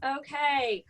Okay.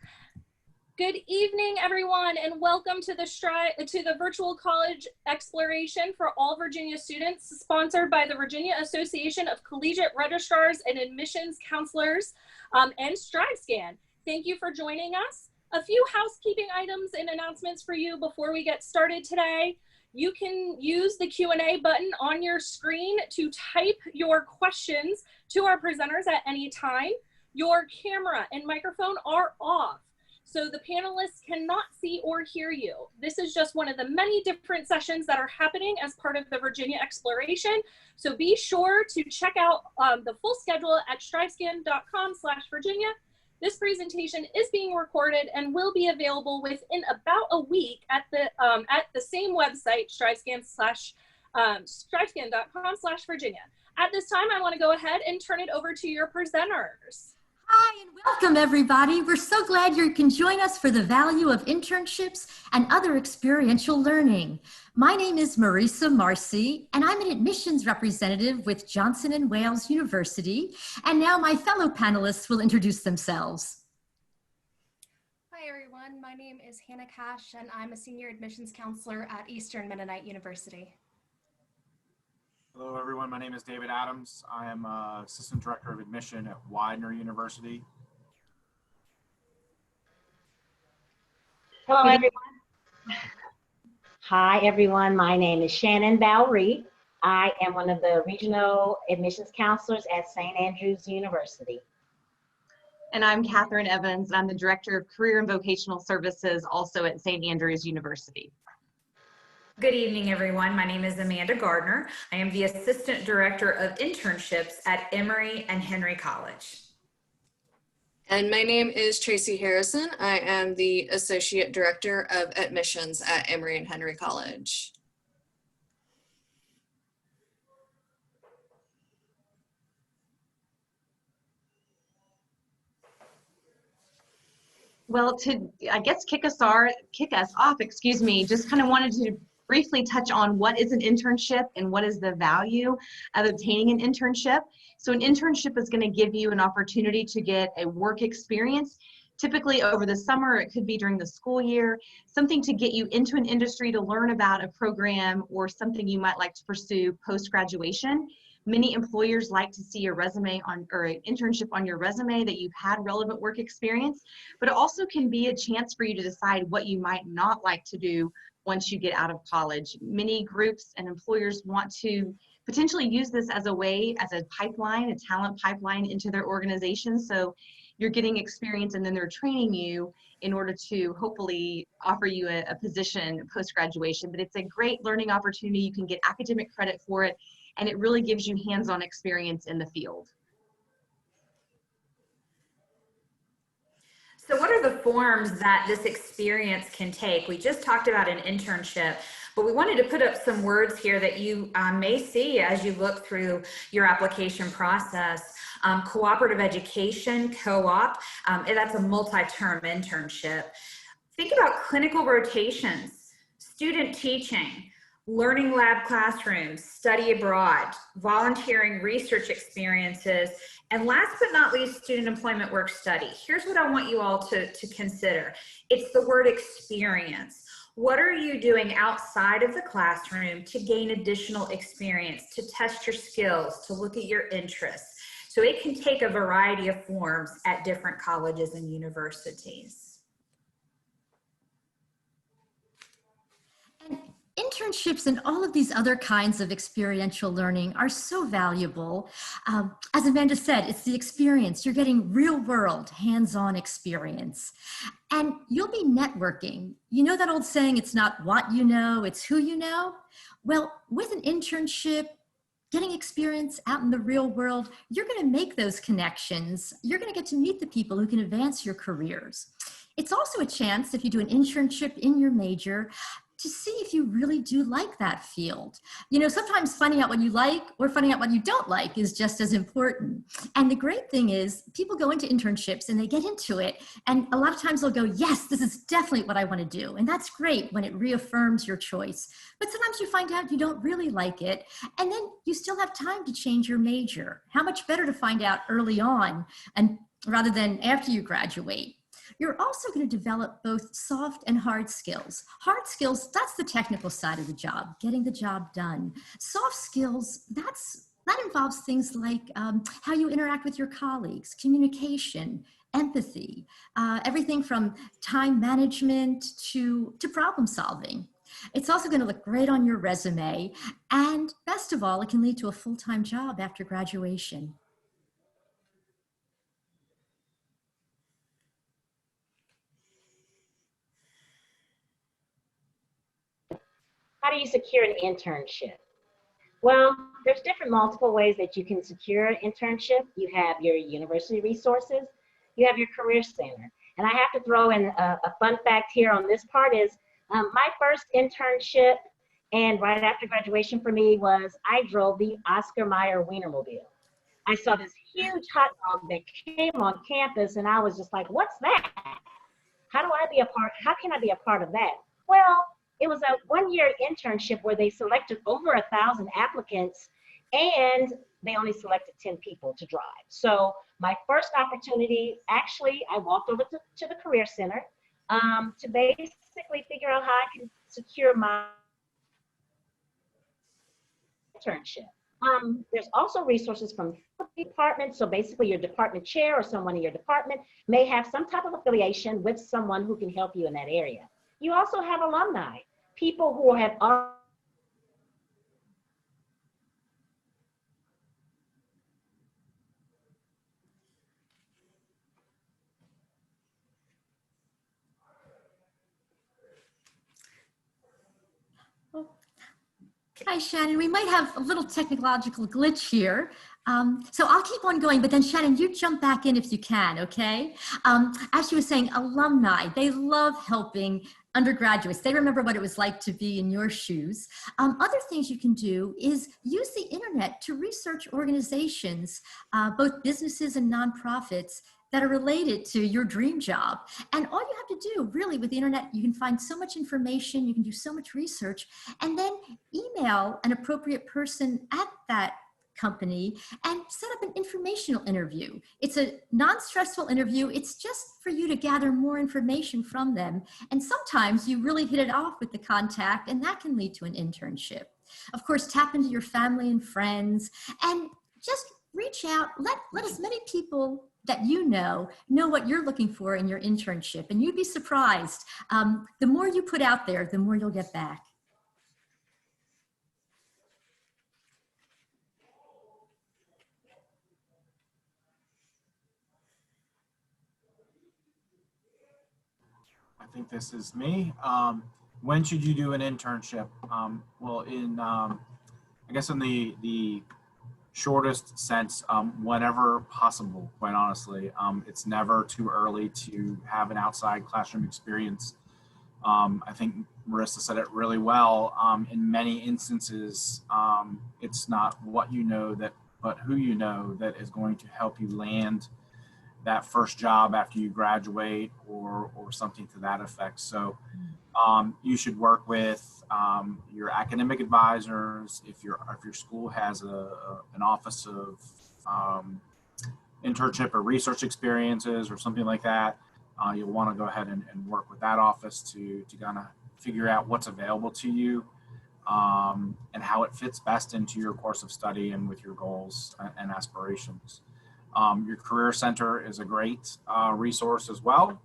Good evening, everyone, and welcome to the Virtual College Exploration for All Virginia Students, sponsored by the Virginia Association of Collegiate Registrars and Admissions Counselors and StriveScan. Thank you for joining us. A few housekeeping items and announcements for you before we get started today. You can use the Q&A button on your screen to type your questions to our presenters at any time. Your camera and microphone are off, so the panelists cannot see or hear you. This is just one of the many different sessions that are happening as part of the Virginia Exploration. So be sure to check out the full schedule at strivescan.com/Virginia. This presentation is being recorded and will be available within about a week at the same website, strivescan.com/Virginia. At this time, I want to go ahead and turn it over to your presenters. Hi and welcome everybody. We're so glad you can join us for the value of internships and other experiential learning. My name is Marisa Marcy and I'm an admissions representative with Johnson & Wales University. And now my fellow panelists will introduce themselves. Hi everyone, my name is Hannah Cash and I'm a senior admissions counselor at Eastern Mennonite University. Hello everyone, my name is David Adams. I am Assistant Director of Admission at Widener University. Hello everyone. Hi everyone, my name is Shannon Bowery. I am one of the regional admissions counselors at St. Andrews University. And I'm Catherine Evans. I'm the Director of Career and Vocational Services also at St. Andrews University. Good evening, everyone. My name is Amanda Gardner. I am the Assistant Director of Internships at Emory and Henry College. And my name is Tracy Harrison. I am the Associate Director of Admissions at Emory and Henry College. Well, to, I guess, kick us off, just kind of wanted to briefly touch on what is an internship and what is the value of obtaining an internship. So an internship is going to give you an opportunity to get a work experience, typically over the summer. It could be during the school year, something to get you into an industry to learn about a program or something you might like to pursue post-graduation. Many employers like to see a resume or an internship on your resume that you've had relevant work experience, but it also can be a chance for you to decide what you might not like to do once you get out of college. Many groups and employers want to potentially use this as a way, as a pipeline, a talent pipeline into their organization. So you're getting experience and then they're training you in order to hopefully offer you a position post-graduation. But it's a great learning opportunity. You can get academic credit for it, and it really gives you hands-on experience in the field. So what are the forms that this experience can take? We just talked about an internship, but we wanted to put up some words here that you may see as you look through your application process. Cooperative education, co-op, that's a multi-term internship. Think about clinical rotations, student teaching, learning lab classrooms, study abroad, volunteering research experiences, and last but not least, student employment work study. Here's what I want you all to consider. It's the word experience. What are you doing outside of the classroom to gain additional experience, to test your skills, to look at your interests? So it can take a variety of forms at different colleges and universities. Internships and all of these other kinds of experiential learning are so valuable. As Amanda said, it's the experience. You're getting real world, hands-on experience. And you'll be networking. You know that old saying, it's not what you know, it's who you know? Well, with an internship, getting experience out in the real world, you're gonna make those connections. You're gonna get to meet the people who can advance your careers. It's also a chance, if you do an internship in your major, to see if you really do like that field. You know, sometimes finding out what you like or finding out what you don't like is just as important. And the great thing is people go into internships and they get into it. And a lot of times they'll go, yes, this is definitely what I want to do. And that's great when it reaffirms your choice. But sometimes you find out you don't really like it. And then you still have time to change your major. How much better to find out early on and rather than after you graduate. You're also going to develop both soft and hard skills. Hard skills, that's the technical side of the job, getting the job done. Soft skills, that involves things like how you interact with your colleagues, communication, empathy, everything from time management to problem solving. It's also going to look great on your resume, and best of all, it can lead to a full-time job after graduation. How do you secure an internship? Well, there's different multiple ways that you can secure an internship. You have your university resources, you have your career center. And I have to throw in a fun fact here on this part is my first internship and right after graduation for me was I drove the Oscar Mayer Wienermobile. I saw this huge hot dog that came on campus and I was just like, what's that? How can I be a part of that? Well, it was a one-year internship where they selected over 1,000 applicants and they only selected 10 people to drive. So my first opportunity, actually, I walked over to the Career Center to basically figure out how I can secure my internship. There's also resources from departments. So basically your department chair or someone in your department may have some type of affiliation with someone who can help you in that area. You also have alumni, people who have Hi, Shannon. We might have a little technological glitch here. So I'll keep on going, but then Shannon, you jump back in if you can, okay? As she was saying, alumni, they love helping undergraduates. They remember what it was like to be in your shoes. Other things you can do is use the internet to research organizations, both businesses and nonprofits, that are related to your dream job. And all you have to do really with the internet, you can find so much information, you can do so much research, and then email an appropriate person at that company and set up an informational interview. It's a non-stressful interview. It's just for you to gather more information from them. And sometimes you really hit it off with the contact and that can lead to an internship. Of course, tap into your family and friends and just reach out, let as many people that you know what you're looking for in your internship. And you'd be surprised. The more you put out there, the more you'll get back. I think this is me. When should you do an internship? Well, I guess in the shortest sense, whenever possible, quite honestly. It's never too early to have an outside classroom experience. I think Marissa said it really well. In many instances, it's not what you know but who you know that is going to help you land that first job after you graduate or something to that effect. So you should work with your academic advisors. If your school has an office of internship or research experiences or something like that, you'll want to go ahead and work with that office to kind of figure out what's available to you and how it fits best into your course of study and with your goals and aspirations. Your career center is a great resource as well.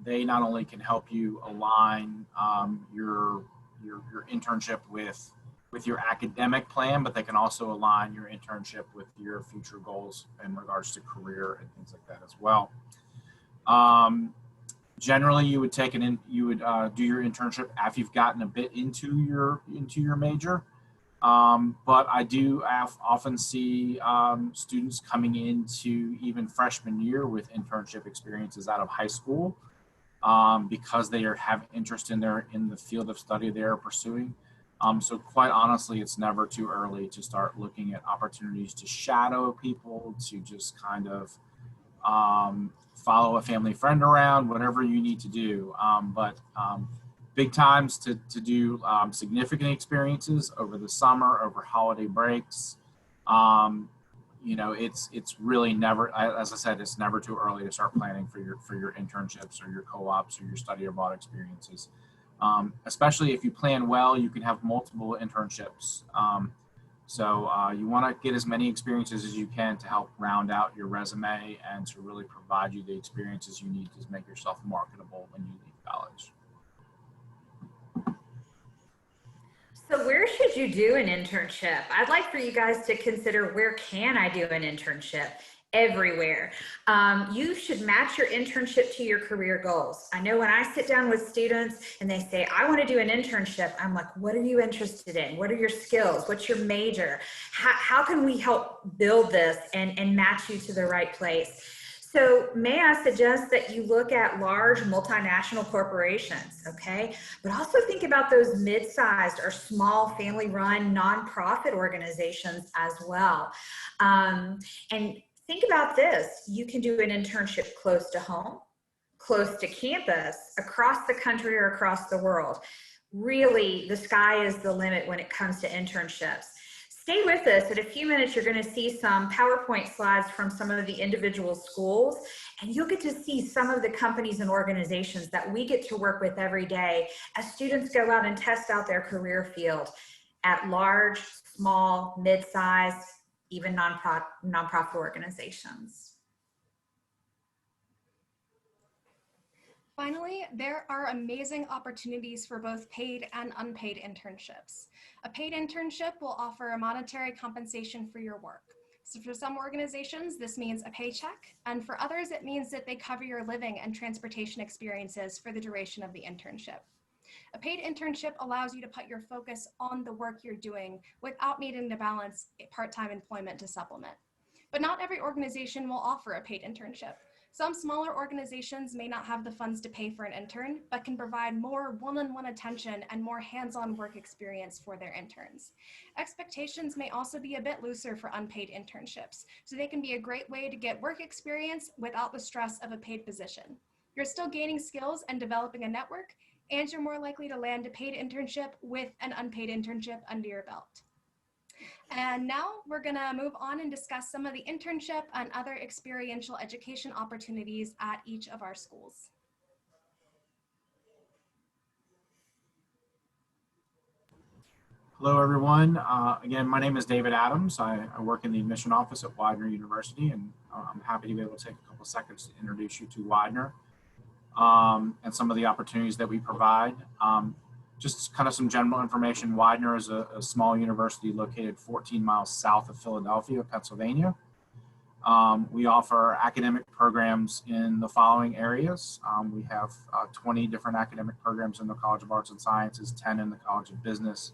They not only can help you align your internship with your academic plan, but they can also align your internship with your future goals in regards to career and things like that as well. Generally, you would do your internship after you've gotten a bit into your major. But I do often see students coming into even freshman year with internship experiences out of high school because they have interest in the field of study they are pursuing. So quite honestly, it's never too early to start looking at opportunities to shadow people, to just kind of follow a family friend around, whatever you need to do. But big times to do significant experiences over the summer, over holiday breaks. you know, it's really never, as I said, it's never too early to start planning for your internships or your co-ops or your study abroad experiences. Especially if you plan well, you can have multiple internships. So you want to get as many experiences as you can to help round out your resume and to really provide you the experiences you need to make yourself marketable when you leave college. So where should you do an internship? I'd like for you guys to consider, where can I do an internship? Everywhere. You should match your internship to your career goals. I know when I sit down with students and they say, I want to do an internship, I'm like, what are you interested in? What are your skills? What's your major? How can we help build this and match you to the right place? So may I suggest that you look at large multinational corporations, okay? But also think about those mid-sized or small family-run nonprofit organizations as well. And think about this. You can do an internship close to home, close to campus, across the country or across the world. Really, the sky is the limit when it comes to internships. Stay with us. In a few minutes, you're going to see some PowerPoint slides from some of the individual schools, and you'll get to see some of the companies and organizations that we get to work with every day as students go out and test out their career field at large, small, mid-sized, even nonprofit organizations. Finally, there are amazing opportunities for both paid and unpaid internships. A paid internship will offer a monetary compensation for your work. So for some organizations, this means a paycheck, and for others, it means that they cover your living and transportation experiences for the duration of the internship. A paid internship allows you to put your focus on the work you're doing without needing to balance part-time employment to supplement. But not every organization will offer a paid internship. Some smaller organizations may not have the funds to pay for an intern, but can provide more one-on-one attention and more hands-on work experience for their interns. Expectations may also be a bit looser for unpaid internships, so they can be a great way to get work experience without the stress of a paid position. You're still gaining skills and developing a network, and you're more likely to land a paid internship with an unpaid internship under your belt. And now we're going to move on and discuss some of the internship and other experiential education opportunities at each of our schools. Hello, everyone. Again, my name is David Adams. I work in the admission office at Widener University, and I'm happy to be able to take a couple seconds to introduce you to Widener and some of the opportunities that we provide. Just kind of some general information. Widener is a small university located 14 miles south of Philadelphia, Pennsylvania. We offer academic programs in the following areas. We have 20 different academic programs in the College of Arts and Sciences, 10 in the College of Business,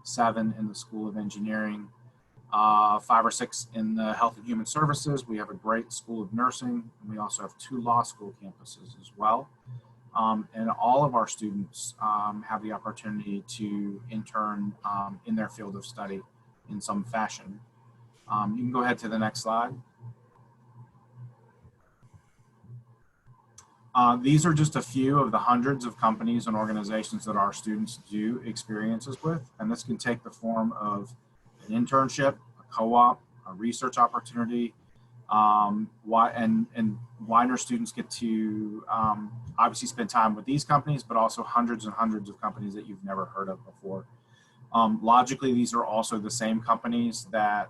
7 in the School of Engineering, 5 or 6 in the Health and Human Services. We have a great School of Nursing, and we also have 2 law school campuses as well. And all of our students have the opportunity to intern in their field of study in some fashion. You can go ahead to the next slide. These are just a few of the hundreds of companies and organizations that our students do experiences with, and this can take the form of an internship, a co-op, a research opportunity, and Widener students get to obviously spend time with these companies, but also hundreds and hundreds of companies that you've never heard of before. Logically, these are also the same companies that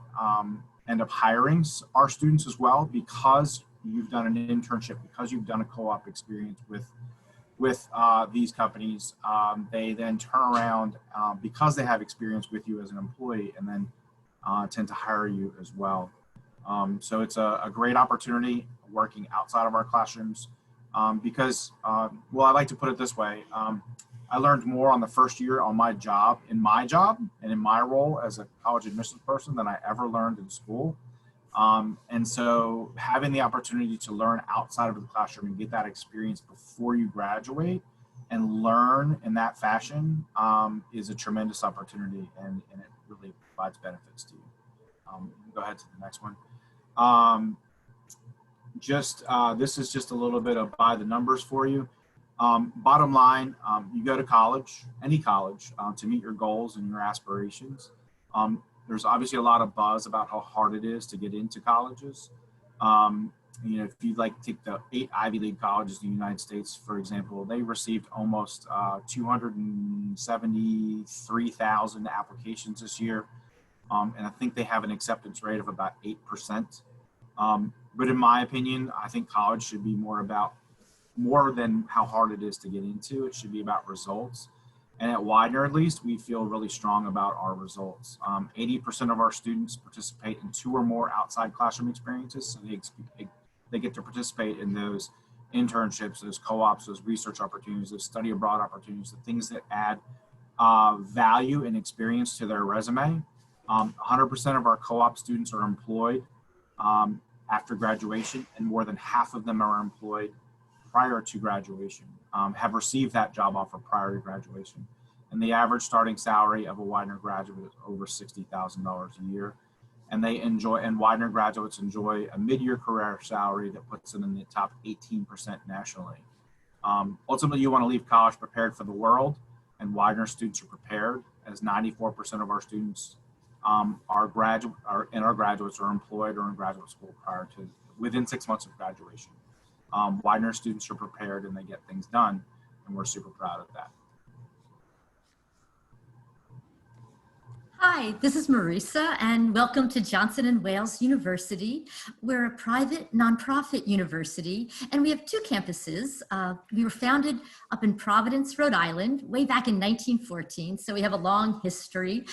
end up hiring our students as well, because you've done an internship, because you've done a co-op experience with these companies. They then turn around because they have experience with you as an employee, and then tend to hire you as well. So it's a great opportunity working outside of our classrooms because, well, I like to put it this way. I learned more on the first year on my job and in my role as a college admissions person than I ever learned in school. And so having the opportunity to learn outside of the classroom and get that experience before you graduate and learn in that fashion is a tremendous opportunity, and it really provides benefits to you. Go ahead to the next one. This is just a little bit of by the numbers for you. Bottom line, you go to college, any college, to meet your goals and your aspirations. There's obviously a lot of buzz about how hard it is to get into colleges. You know, if you like take the 8 Ivy League colleges in the United States, for example, they received almost 273,000 applications this year. And I think they have an acceptance rate of about 8%. But in my opinion, I think college should be more than how hard it is to get into. It should be about results. And at Widener, at least, we feel really strong about our results. 80% of our students participate in 2 or more outside classroom experiences. So they get to participate in those internships, those co-ops, those research opportunities, those study abroad opportunities, the things that add value and experience to their resume. 100% of our co-op students are employed after graduation, and more than half of them are employed prior to graduation, have received that job offer prior to graduation. And the average starting salary of a Widener graduate is over $60,000 a year. And Widener graduates enjoy a mid-year career salary that puts them in the top 18% nationally. Ultimately, you want to leave college prepared for the world, and Widener students are prepared, as 94% of our students our graduates are employed or in graduate school within 6 months of graduation. Widener students are prepared and they get things done, and we're super proud of that. Hi, this is Marisa, and welcome to Johnson & Wales University. We're a private nonprofit university, and we have 2 campuses. We were founded up in Providence, Rhode Island, way back in 1914, so we have a long history,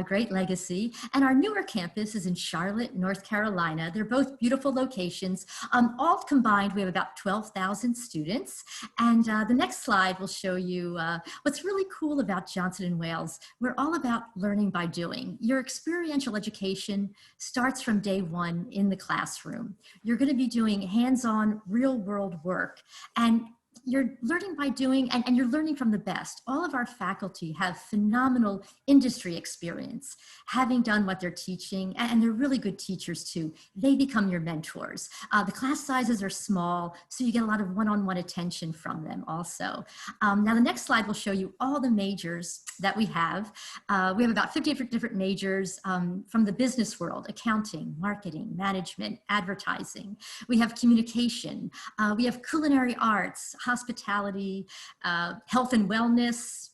great legacy. And our newer campus is in Charlotte, North Carolina. They're both beautiful locations. All combined, we have about 12,000 students. And the next slide will show you what's really cool about Johnson & Wales. We're all about learning by doing. Your experiential education starts from day 1 in the classroom. You're going to be doing hands-on real-world work, and you're learning by doing, and you're learning from the best. All of our faculty have phenomenal industry experience, having done what they're teaching, and they're really good teachers too. They become your mentors. The class sizes are small, so you get a lot of one-on-one attention from them also. Now the next slide will show you all the majors that we have. We have about 50 different majors from the business world: accounting, marketing, management, advertising. We have communication. We have culinary arts, hospitality, health and wellness,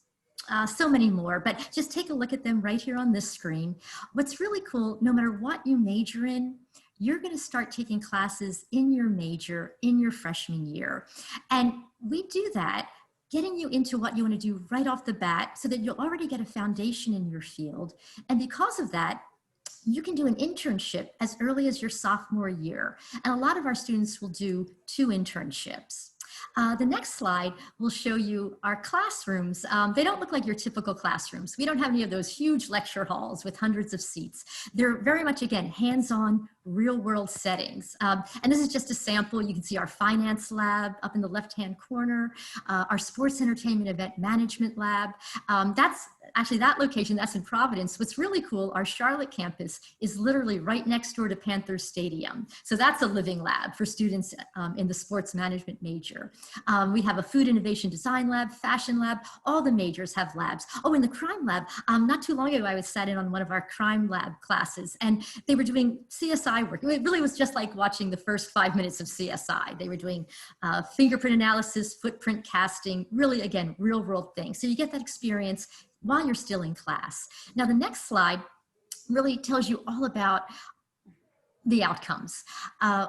so many more, but just take a look at them right here on this screen. What's really cool, no matter what you major in, you're going to start taking classes in your major in your freshman year. And we do that, getting you into what you want to do right off the bat so that you'll already get a foundation in your field. And because of that, you can do an internship as early as your sophomore year. And a lot of our students will do 2 internships. The next slide will show you our classrooms. They don't look like your typical classrooms. We don't have any of those huge lecture halls with hundreds of seats. They're very much, again, hands-on, real-world settings. And this is just a sample. You can see our finance lab up in the left-hand corner, our sports entertainment event management lab. That's actually that location, that's in Providence. What's really cool, our Charlotte campus is literally right next door to Panthers Stadium. So that's a living lab for students in the sports management major. We have a food innovation design lab, fashion lab, all the majors have labs. Oh, in the crime lab, not too long ago, I was sat in on one of our crime lab classes, and they were doing CSI work. It really was just like watching the first 5 minutes of CSI. They were doing fingerprint analysis, footprint casting, really, again, real world things. So you get that experience while you're still in class. Now, the next slide really tells you all about the outcomes.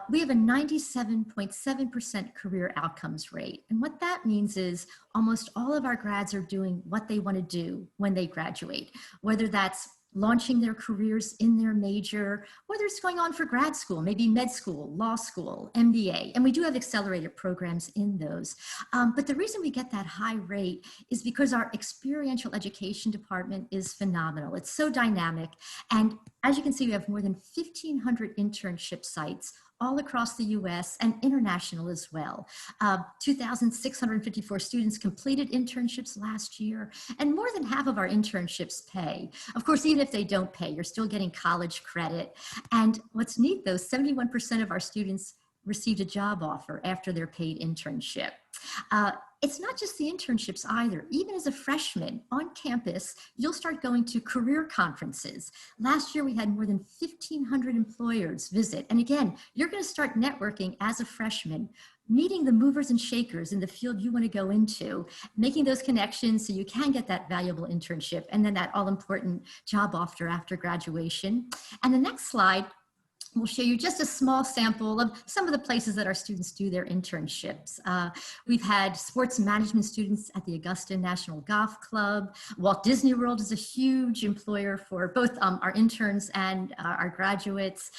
We have a 97.7% career outcomes rate. And what that means is almost all of our grads are doing what they want to do when they graduate, whether that's launching their careers in their major, whether it's going on for grad school, maybe med school, law school, MBA, and we do have accelerated programs in those. But the reason we get that high rate is because our experiential education department is phenomenal. It's so dynamic. And as you can see, we have more than 1,500 internship sites all across the US and international as well. 2,654 students completed internships last year, and more than half of our internships pay. Of course, even if they don't pay, you're still getting college credit. And what's neat though, 71% of our students received a job offer after their paid internship. It's not just the internships either. Even as a freshman on campus, you'll start going to career conferences. Last year, we had more than 1,500 employers visit. And again, you're going to start networking as a freshman, meeting the movers and shakers in the field you want to go into, making those connections so you can get that valuable internship and then that all-important job offer after graduation. And the next slide will show you just a small sample of some of the places that our students do their internships. We've had sports management students at the Augusta National Golf Club. Walt Disney World is a huge employer for both our interns and our graduates.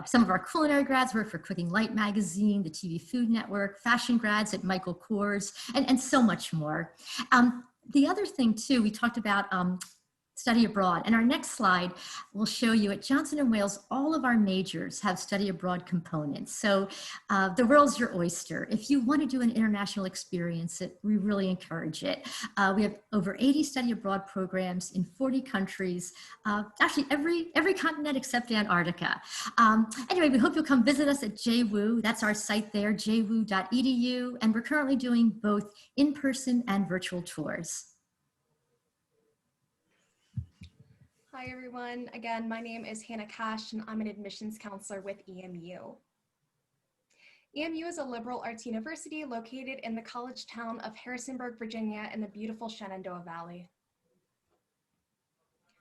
Some of our culinary grads work for Cooking Light magazine, the TV Food Network, fashion grads at Michael Kors, and so much more. The other thing too, we talked about study abroad. And our next slide will show you at Johnson & Wales, all of our majors have study abroad components. So the world's your oyster. If you want to do an international experience, we really encourage it. We have over 80 study abroad programs in 40 countries, actually every continent except Antarctica. Anyway, we hope you'll come visit us at JWU. That's our site there, jwu.edu. And we're currently doing both in-person and virtual tours. Hi everyone, again, my name is Hannah Cash and I'm an admissions counselor with EMU. EMU is a liberal arts university located in the college town of Harrisonburg, Virginia in the beautiful Shenandoah Valley.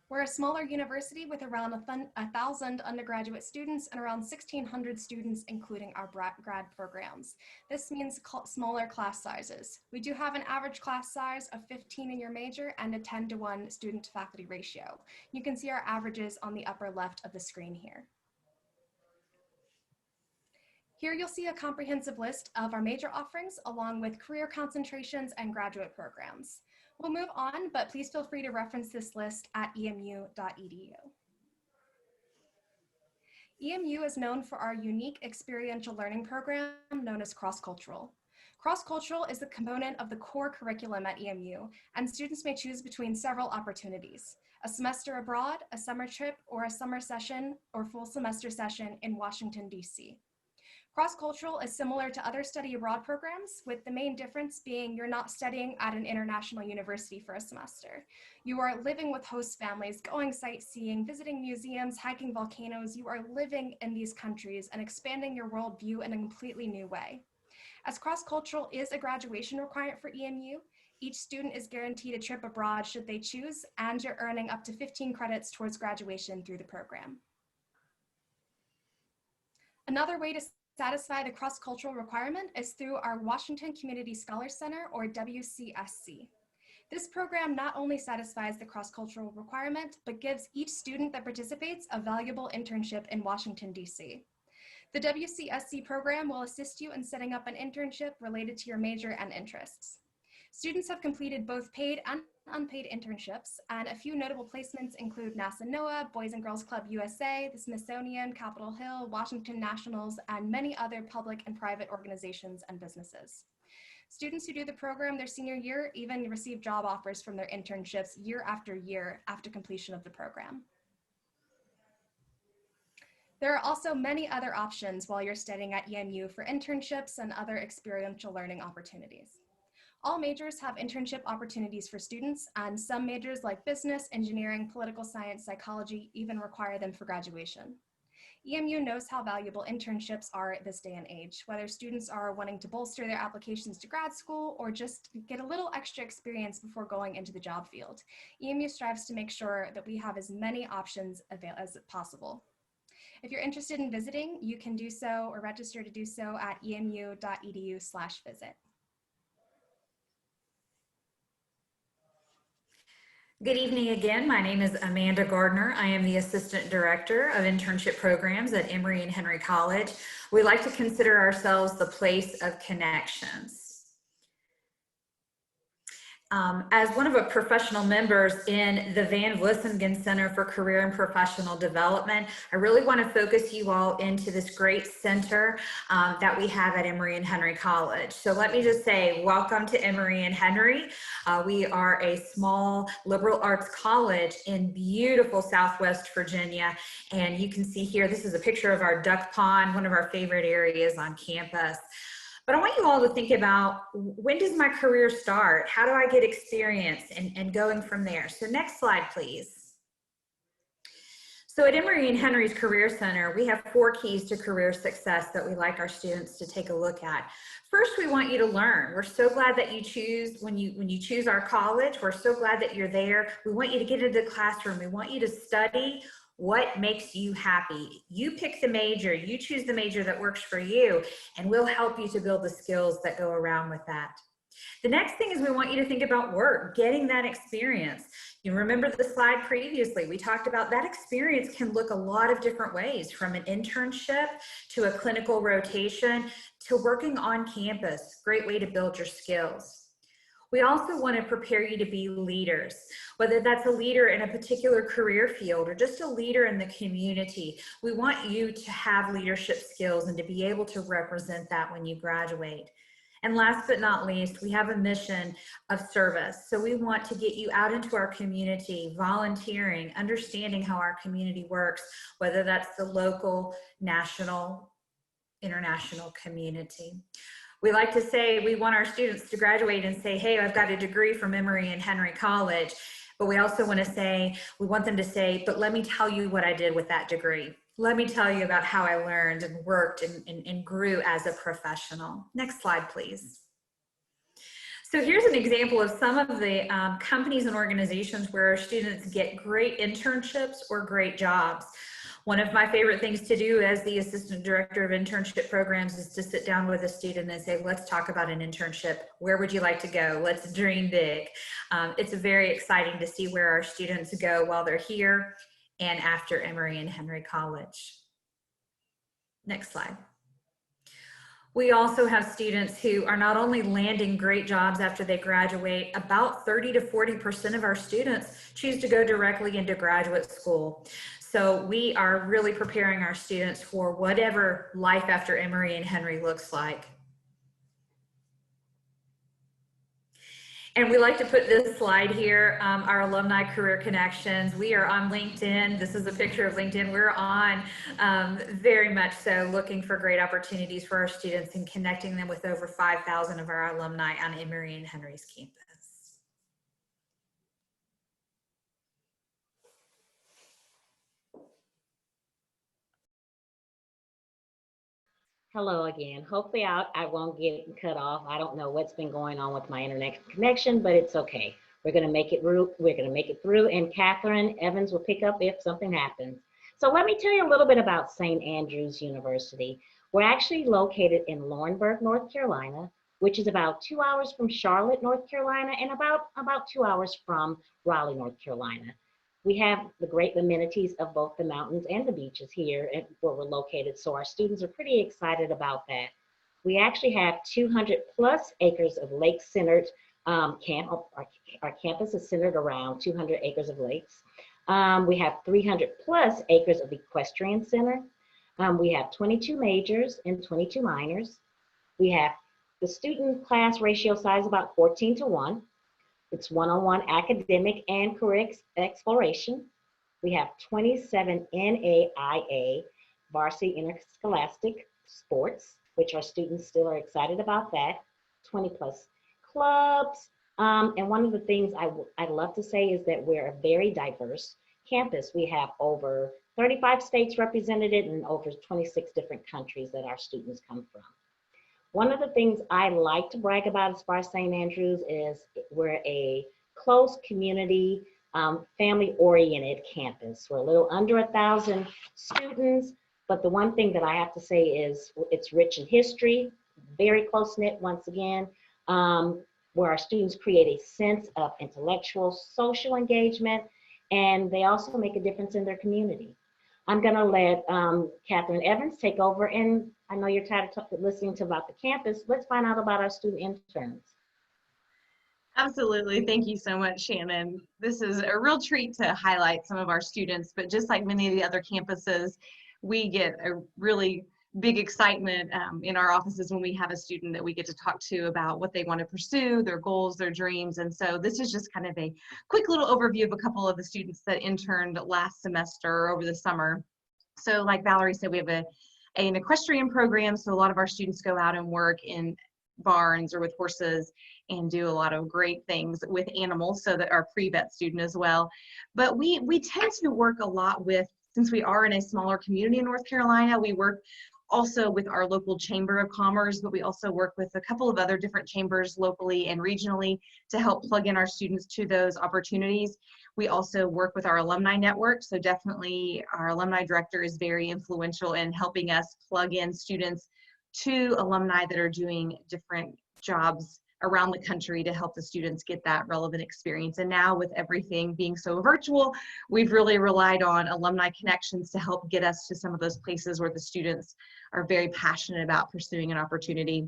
We're a smaller university with around 1,000 undergraduate students and around 1,600 students, including our grad programs. This means smaller class sizes. We do have an average class size of 15 in your major and a 10-to-1 student to faculty ratio. You can see our averages on the upper left of the screen here. Here you'll see a comprehensive list of our major offerings along with career concentrations and graduate programs. We'll move on, but please feel free to reference this list at emu.edu. EMU is known for our unique experiential learning program known as cross-cultural. Cross-cultural is the component of the core curriculum at EMU, and students may choose between several opportunities: a semester abroad, a summer trip, or a summer session or full semester session in Washington, D.C. Cross-cultural is similar to other study abroad programs, with the main difference being you're not studying at an international university for a semester. You are living with host families, going sightseeing, visiting museums, hiking volcanoes. You are living in these countries and expanding your worldview in a completely new way. As cross-cultural is a graduation requirement for EMU, each student is guaranteed a trip abroad should they choose, and you're earning up to 15 credits towards graduation through the program. Another way to satisfy the cross-cultural requirement is through our Washington Community Scholars Center, or WCSC. This program not only satisfies the cross-cultural requirement, but gives each student that participates a valuable internship in Washington, D.C. The WCSC program will assist you in setting up an internship related to your major and interests. Students have completed both paid and unpaid internships, and a few notable placements include NASA NOAA, Boys and Girls Club USA, the Smithsonian, Capitol Hill, Washington Nationals, and many other public and private organizations and businesses. Students who do the program their senior year even receive job offers from their internships year after completion of the program. There are also many other options while you're studying at EMU for internships and other experiential learning opportunities. All majors have internship opportunities for students, and some majors like business, engineering, political science, psychology even require them for graduation. EMU knows how valuable internships are this day and age, whether students are wanting to bolster their applications to grad school or just get a little extra experience before going into the job field. EMU strives to make sure that we have as many options as possible. If you're interested in visiting, you can do so or register to do so at emu.edu/visit. Good evening again. My name is Amanda Gardner. I am the Assistant Director of Internship Programs at Emory and Henry College. We like to consider ourselves the place of connections. As one of the professional members in the Van Vlissingen Center for Career and Professional Development, I really want to focus you all into this great center that we have at Emory and Henry College. So let me just say, welcome to Emory and Henry. We are a small liberal arts college in beautiful Southwest Virginia. And you can see here, this is a picture of our duck pond, one of our favorite areas on campus. But I want you all to think about, when does my career start? How do I get experience and going from there? So next slide, please. So at Emory and Henry's Career Center, we have 4 keys to career success that we like our students to take a look at. First, we want you to learn. We're so glad that you choose, when you choose our college, we're so glad that you're there. We want you to get into the classroom. We want you to study what makes you happy. You pick the major, you choose the major that works for you, and we'll help you to build the skills that go around with that. The next thing is we want you to think about work, getting that experience. You remember the slide previously, we talked about that experience can look a lot of different ways, from an internship to a clinical rotation to working on campus. Great way to build your skills. We also want to prepare you to be leaders, whether that's a leader in a particular career field or just a leader in the community. We want you to have leadership skills and to be able to represent that when you graduate. And last but not least, we have a mission of service. So we want to get you out into our community, volunteering, understanding how our community works, whether that's the local, national, international community. We like to say we want our students to graduate and say, hey, I've got a degree from Emory and Henry College. But we also want to say, we want them to say, but let me tell you what I did with that degree. Let me tell you about how I learned and worked and grew as a professional. Next slide, please. So here's an example of some of the companies and organizations where our students get great internships or great jobs. One of my favorite things to do as the assistant director of internship programs is to sit down with a student and say, let's talk about an internship. Where would you like to go? Let's dream big. It's very exciting to see where our students go while they're here and after Emory and Henry College. Next slide. We also have students who are not only landing great jobs after they graduate, about 30 to 40% of our students choose to go directly into graduate school. So we are really preparing our students for whatever life after Emory and Henry looks like. And we like to put this slide here, our alumni career connections. We are on LinkedIn. This is a picture of LinkedIn. We're on very much so looking for great opportunities for our students and connecting them with over 5,000 of our alumni on Emory and Henry's campus. Hello again. Hopefully I won't get cut off. I don't know what's been going on with my internet connection, but it's okay. We're going to make it through. We're going to make it through, and Catherine Evans will pick up if something happens. So let me tell you a little bit about St. Andrews University. We're actually located in Laurinburg, North Carolina, which is about 2 hours from Charlotte, North Carolina, and about 2 hours from Raleigh, North Carolina. We have the great amenities of both the mountains and the beaches here where we're located, so our students are pretty excited about that. We actually have 200 plus acres of lake-centered camp. Our campus is centered around 200 acres of lakes. We have 300 plus acres of equestrian center. We have 22 majors and 22 minors. We have the student class ratio size about 14:1. It's one-on-one academic and career exploration. We have 27 NAIA varsity interscholastic sports, which our students still are excited about that. 20 plus clubs. And one of the things I'd love to say is that we're a very diverse campus. We have over 35 states represented and over 26 different countries that our students come from. One of the things I like to brag about as far as St. Andrews is we're a close community, family-oriented campus. We're a little under 1,000 students, but the one thing that I have to say is it's rich in history, very close-knit once again, where our students create a sense of intellectual, social engagement, and they also make a difference in their community. I'm going to let Catherine Evans take over, and I know you're tired of listening to about the campus. Let's find out about our student interns. Absolutely. Thank you so much, Shannon. This is a real treat to highlight some of our students, but just like many of the other campuses, we get a really big excitement in our offices when we have a student that we get to talk to about what they want to pursue, their goals, their dreams. And so this is just kind of a quick little overview of a couple of the students that interned last semester over the summer. So like Valerie said, we have an equestrian program. So a lot of our students go out and work in barns or with horses and do a lot of great things with animals, so that our pre-vet student as well. But we tend to work a lot with, since we are in a smaller community in North Carolina, we work also with our local Chamber of Commerce, but we also work with a couple of other different chambers locally and regionally to help plug in our students to those opportunities. We also work with our alumni network, so definitely our alumni director is very influential in helping us plug in students to alumni that are doing different jobs around the country to help the students get that relevant experience. And now with everything being so virtual, we've really relied on alumni connections to help get us to some of those places where the students are very passionate about pursuing an opportunity.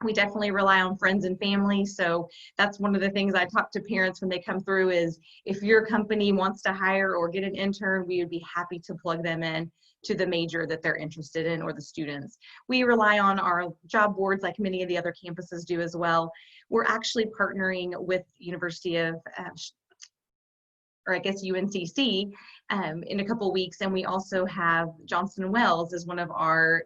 We definitely rely on friends and family. So that's one of the things I talk to parents when they come through is, if your company wants to hire or get an intern, we would be happy to plug them in to the major that they're interested in, or the students. We rely on our job boards like many of the other campuses do as well. We're actually partnering with University of, or I guess UNCC in a couple weeks. And we also have Johnson & Wales as one of our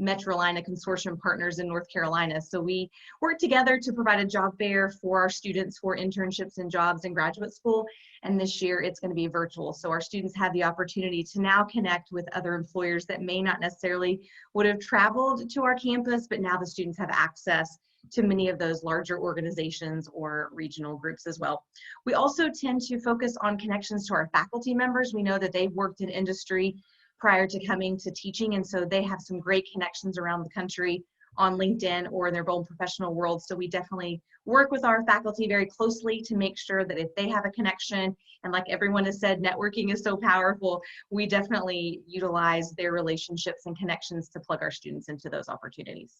Metrolina consortium partners in North Carolina. So we work together to provide a job fair for our students for internships and jobs in graduate school. And this year it's going to be virtual. So our students have the opportunity to now connect with other employers that may not necessarily would have traveled to our campus, but now the students have access to many of those larger organizations or regional groups as well. We also tend to focus on connections to our faculty members. We know that they've worked in industry prior to coming to teaching, and so they have some great connections around the country on LinkedIn or in their own professional world. So we definitely work with our faculty very closely to make sure that if they have a connection, and like everyone has said, networking is so powerful, we definitely utilize their relationships and connections to plug our students into those opportunities.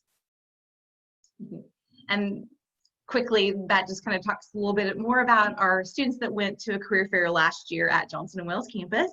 And quickly, that just kind of talks a little bit more about our students that went to a career fair last year at Johnson & Wales campus,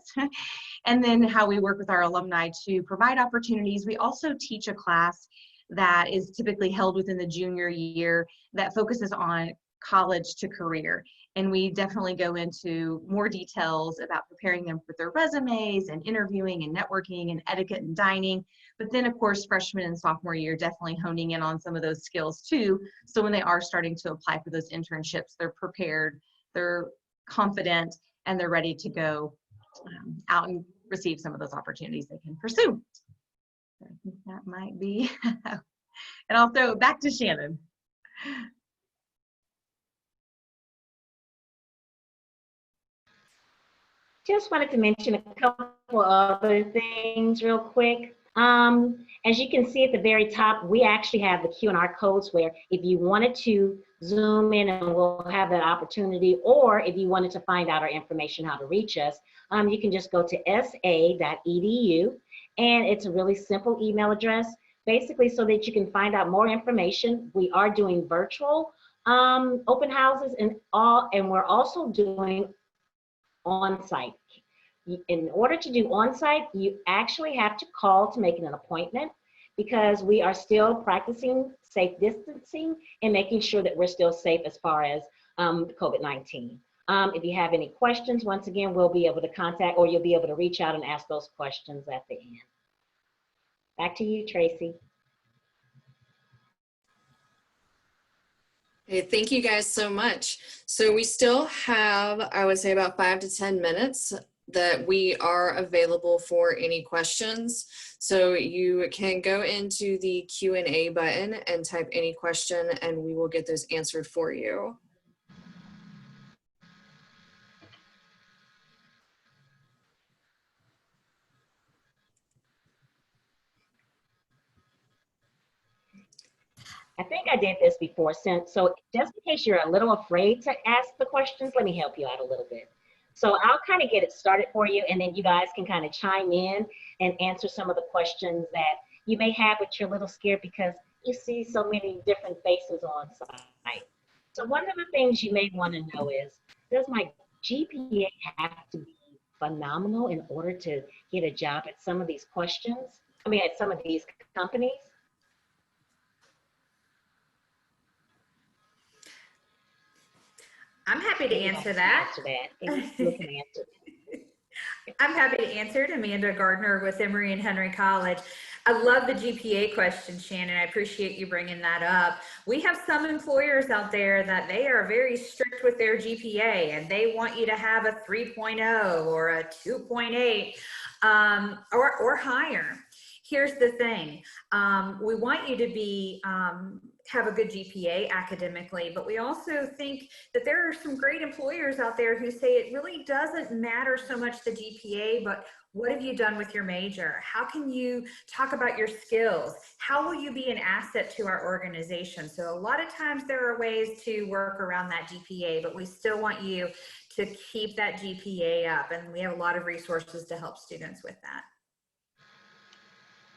and then how we work with our alumni to provide opportunities. We also teach a class that is typically held within the junior year that focuses on college to career. And we definitely go into more details about preparing them for their resumes and interviewing and networking and etiquette and dining. But then of course, freshman and sophomore year, definitely honing in on some of those skills too. So when they are starting to apply for those internships, they're prepared, they're confident, and they're ready to go out and receive some of those opportunities they can pursue. So I think that might be, and I'll throw it back to Shannon. Just wanted to mention a couple other things real quick. As you can see at the very top, we actually have the Q&R codes where if you wanted to zoom in and we'll have that opportunity, or if you wanted to find out our information, how to reach us, you can just go to sa.edu, and it's a really simple email address, basically so that you can find out more information. We are doing virtual open houses and we're also doing on-site. In order to do on-site, you actually have to call to make an appointment, because we are still practicing safe distancing and making sure that we're still safe as far as COVID-19. If you have any questions, once again, we'll be able to contact, or you'll be able to reach out and ask those questions at the end. Back to you, Tracy. Okay, thank you guys so much. So we still have, I would say, about 5 to 10 minutes that we are available for any questions. So you can go into the Q&A button and type any question, and we will get those answered for you. I think I did this before, so just in case you're a little afraid to ask the questions, let me help you out a little bit. So I'll kind of get it started for you, and then you guys can kind of chime in and answer some of the questions that you may have, but you're a little scared because you see so many different faces on site. So one of the things you may want to know is, does my GPA have to be phenomenal in order to get a job at some of these questions? I mean, at some of these companies? I'm happy to Anybody answer can that. answer that. Anyone can answer that. I'm happy to answer it. Amanda Gardner with Emory and Henry College. I love the GPA question, Shannon. I appreciate you bringing that up. We have some employers out there that they are very strict with their GPA and they want you to have a 3.0 or a 2.8 or higher. Here's the thing. We want you to be have a good GPA academically, but we also think that there are some great employers out there who say it really doesn't matter so much the GPA, but what have you done with your major? How can you talk about your skills? How will you be an asset to our organization? So a lot of times there are ways to work around that GPA, but we still want you to keep that GPA up, and we have a lot of resources to help students with that.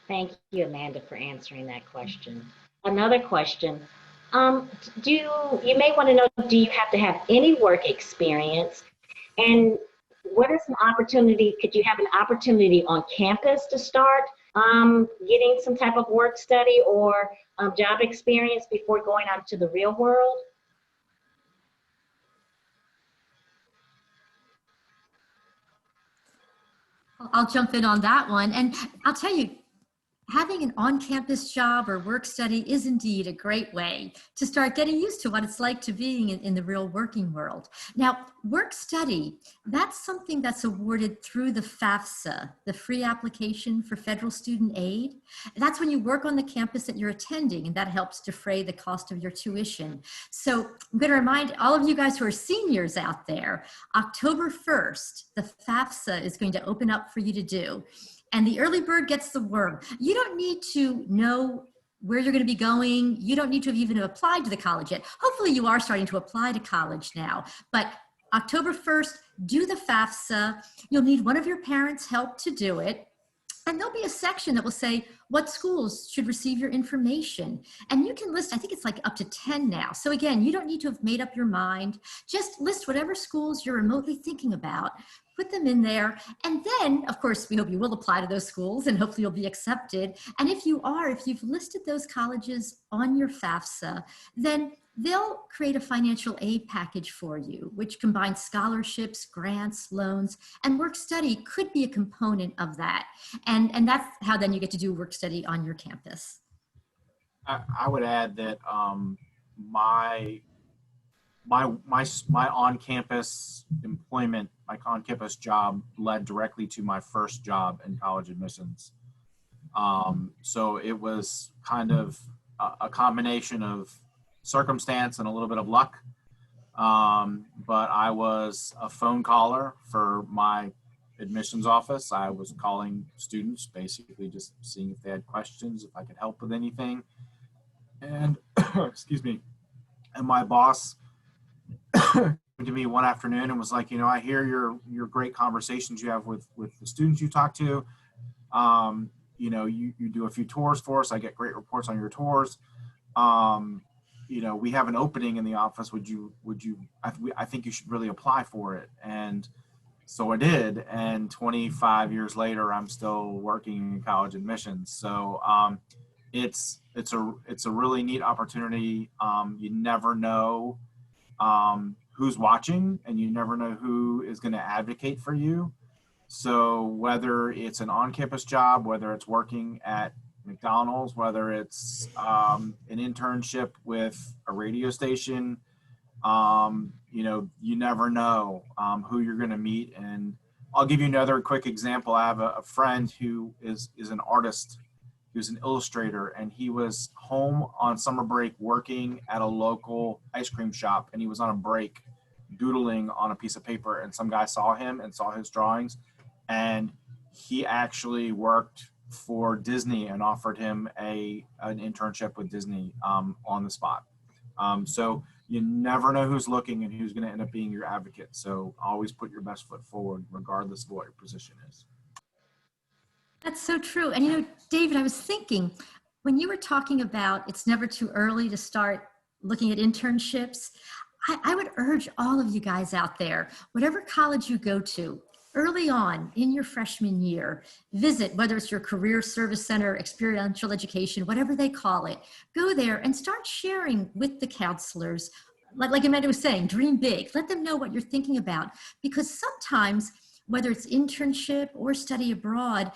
Thank you, Amanda, for answering that question. Another question, you may want to know, do you have to have any work experience? And what is an opportunity, could you have an opportunity on campus to start getting some type of work study or job experience before going out to the real world? I'll jump in on that one. And I'll tell you, having an on-campus job or work study is indeed a great way to start getting used to what it's like to being in the real working world. Now, work study, that's something that's awarded through the FAFSA, the Free Application for Federal Student Aid. That's when you work on the campus that you're attending, and that helps defray the cost of your tuition. So I'm going to remind all of you guys who are seniors out there, October 1st, the FAFSA is going to open up for you to do. And the early bird gets the worm. You don't need to know where you're going to be going. You don't need to have even applied to the college yet. Hopefully you are starting to apply to college now. But October 1st, do the FAFSA. You'll need one of your parents' help to do it. And there'll be a section that will say what schools should receive your information. And you can list, I think it's like up to 10 now. So again, you don't need to have made up your mind. Just list whatever schools you're remotely thinking about. Put them in there. And then, of course, we hope you will apply to those schools and hopefully you'll be accepted. And if you've listed those colleges on your FAFSA, then they'll create a financial aid package for you, which combines scholarships, grants, loans, and work study could be a component of that. And that's how then you get to do work study on your campus. I would add that my on-campus employment, my on-campus job led directly to my first job in college admissions. So it was kind of a combination of circumstance and a little bit of luck. But I was a phone caller for my admissions office. I was calling students, basically just seeing if they had questions, if I could help with anything. And excuse me, and my boss came to me one afternoon and was like, I hear your great conversations you have with the students you talk to. You do a few tours for us. I get great reports on your tours. We have an opening in the office. I think you should really apply for it. And so I did. And 25 years later, I'm still working in college admissions. So it's a really neat opportunity. You never know who's watching, and you never know who is going to advocate for you. So whether it's an on-campus job, whether it's working at McDonald's, whether it's an internship with a radio station, you never know who you're going to meet. And I'll give you another quick example. I have a friend who is an artist. He was an illustrator, and he was home on summer break working at a local ice cream shop, and he was on a break doodling on a piece of paper, and some guy saw him and saw his drawings, and he actually worked for Disney and offered him an internship with Disney on the spot. So you never know who's looking and who's going to end up being your advocate. So always put your best foot forward, regardless of what your position is. That's so true. And David, I was thinking, when you were talking about it's never too early to start looking at internships, I would urge all of you guys out there, whatever college you go to, early on in your freshman year, visit, whether it's your career service center, experiential education, whatever they call it, go there and start sharing with the counselors. Like Amanda was saying, dream big, let them know what you're thinking about, because sometimes, whether it's internship or study abroad,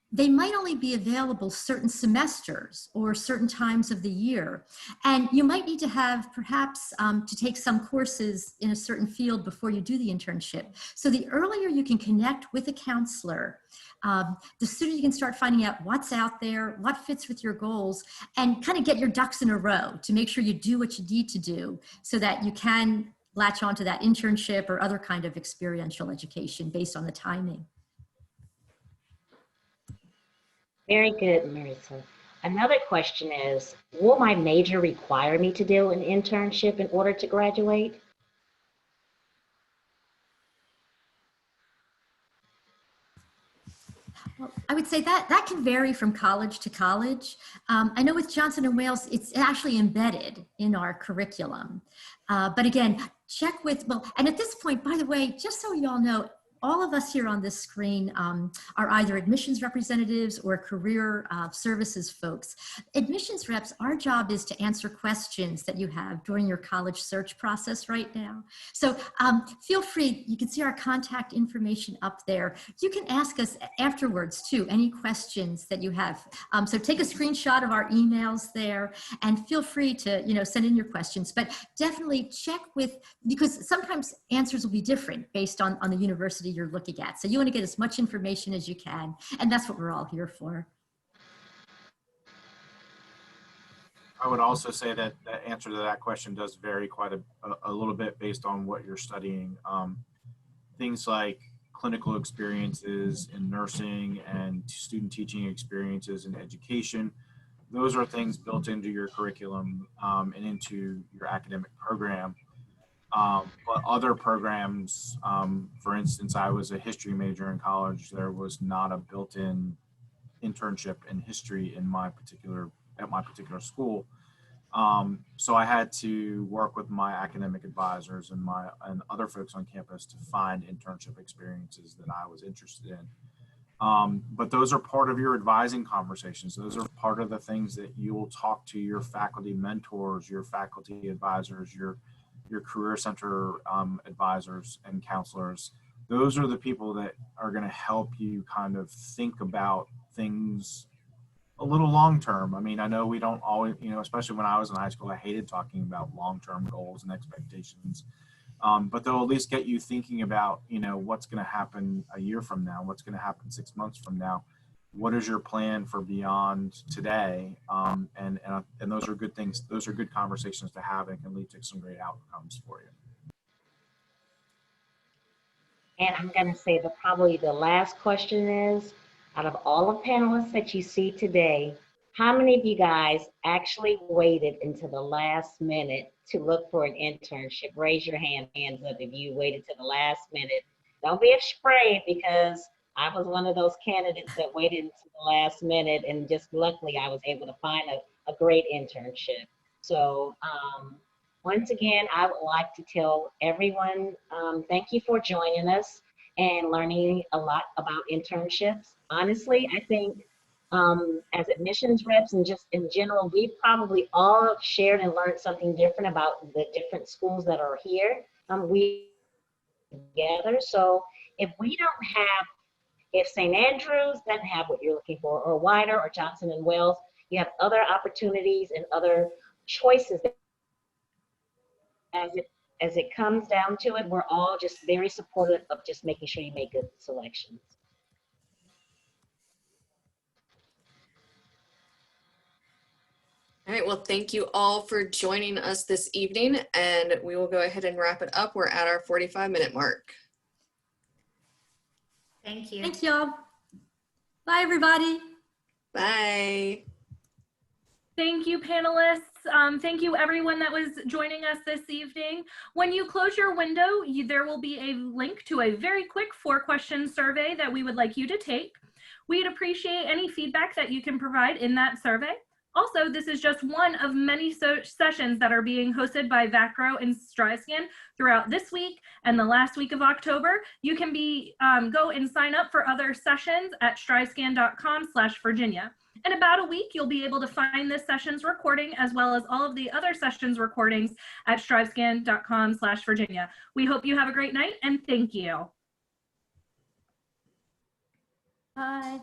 they might only be available certain semesters or certain times of the year. And you might need to have perhaps to take some courses in a certain field before you do the internship. So the earlier you can connect with a counselor, the sooner you can start finding out what's out there, what fits with your goals, and kind of get your ducks in a row to make sure you do what you need to do so that you can latch onto that internship or other kind of experiential education based on the timing. Very good, Marissa. Another question is, will my major require me to do an internship in order to graduate? Well, I would say that can vary from college to college. I know with Johnson & Wales, it's actually embedded in our curriculum. But again, check with, well, and at this point, by the way, just so you all know, all of us here on this screen are either admissions representatives or career services folks. Admissions reps, our job is to answer questions that you have during your college search process right now. So feel free, you can see our contact information up there. You can ask us afterwards too, any questions that you have. So take a screenshot of our emails there and feel free to send in your questions, but definitely check with, because sometimes answers will be different based on the university you're looking at. So you want to get as much information as you can, and that's what we're all here for. I would also say that the answer to that question does vary quite a little bit based on what you're studying. Things like clinical experiences in nursing and student teaching experiences in education, those are things built into your curriculum and into your academic program. But other programs, for instance, I was a history major in college. There was not a built-in internship in history at my particular school. So I had to work with my academic advisors and other folks on campus to find internship experiences that I was interested in. But those are part of your advising conversations. Those are part of the things that you will talk to your faculty mentors, your faculty advisors, your career center advisors and counselors. Those are the people that are going to help you kind of think about things a little long-term. I mean, I know we don't always, especially when I was in high school, I hated talking about long-term goals and expectations. But they'll at least get you thinking about, what's going to happen a year from now, what's going to happen 6 months from now. What is your plan for beyond today? And those are good things. Those are good conversations to have and can lead to some great outcomes for you. And I'm going to say that probably the last question is, out of all the panelists that you see today, how many of you guys actually waited until the last minute to look for an internship? Raise your hands up if you waited to the last minute. Don't be afraid, because I was one of those candidates that waited until the last minute, and just luckily I was able to find a great internship. So once again, I would like to tell everyone, thank you for joining us and learning a lot about internships. Honestly, I think as admissions reps and just in general, we probably all shared and learned something different about the different schools that are here. We together. So if St. Andrews doesn't have what you're looking for, or Widener or Johnson & Wales, you have other opportunities and other choices. As it comes down to it, we're all just very supportive of just making sure you make good selections. All right, well, thank you all for joining us this evening, and we will go ahead and wrap it up. We're at our 45-minute mark. Thank you. Thanks, y'all. Bye, everybody. Bye. Thank you, panelists. Thank you, everyone that was joining us this evening. When you close your window, there will be a link to a very quick 4-question survey that we would like you to take. We'd appreciate any feedback that you can provide in that survey. Also, this is just one of many sessions that are being hosted by VACRAO and StriveScan throughout this week and the last week of October. You can go and sign up for other sessions at strivescan.com/Virginia. In about a week, you'll be able to find this session's recording as well as all of the other sessions recordings at strivescan.com/Virginia. We hope you have a great night and thank you. Bye.